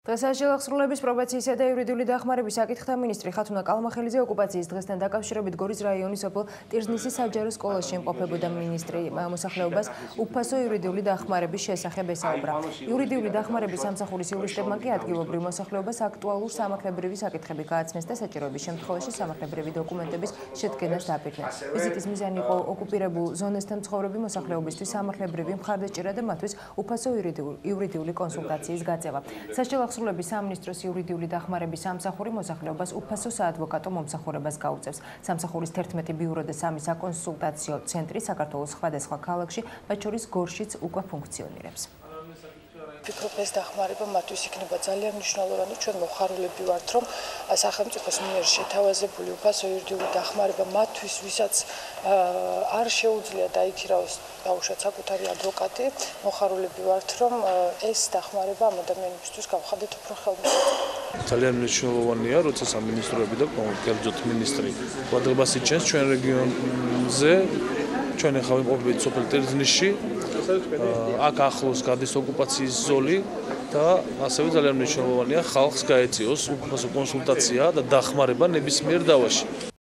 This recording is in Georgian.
დღესასწაულების პრობაციისა და იურიდიული დახმარების საკითხთა მინისტრი ხათუნა კალმახელიძე ოკუპაციის დღესთან დაკავშირებით გორის რაიონის სოფელ ტირზნისის საჯარო სკოლაში იმყოფებოდა. მინისტრი მოსახლეობას უფასო იურიდიული დახმარების შესახებ ესაუბრა. იურიდიული დახმარების სამსახურის იურისტებმა კი ადგილობრივ მოსახლეობას აქტუალურ სამართლებრივი საკითხები გააცნეს და საჭიროების შემთხვევაში სამართლებრივი დოკუმენტების შედგენას დაფიქრდნენ. ვიზიტის მიზანი იყო ოკუპირებულ ზონასთან მცხოვრები მოსახლეობისთვის სამართლებრივი მხარდაჭერა და მათთვის უფასო იურიდიული კონსულტაციის გაწევა. სამინისტროს იურიდიული დახმარების სამსახური მოსახლეობას უფასო საადვოკატო მომსახურებას გაუწევს. სამსახურის 11 ბიურო და 3 საკონსულტაციო ცენტრი საქართველოს სხვადასხვა ქალაქში, მათ შორის გორშიც უკვე ფუნქციონირებს. ვფიქრობ, ეს დახმარება მათთვის იქნება ძალიან მნიშვნელოვანი. ჩვენ მოხარულები ვართ, რომ სახელმწიფოს მიერ შეთავაზებული უფასო იურიდიული დახმარება მათთვის, ვისაც არ შეუძლია დაიქირავოს დაუშვათ საკუთარი ადვოკატი, მოხარულები ვართ, რომ ეს დახმარება ამ ადამიანებისთვის გავხადეთ უფრო ხელმისაწვდომი. ძალიან მნიშვნელოვანია, როცა სამინისტროები და კერძოდ მინისტრი ყურადღებას იჩენს ჩვენ რეგიონზე, ჩვენ ახლა ვიმყოფებით სოფელ ტირზნისში, აქ ახლოს გადის ოკუპაციის ზოლი და ასევე ძალიან მნიშვნელოვანია ხალხს გაეწიოს უფასო კონსულტაცია და დახმარება ნებისმიერ დავაში.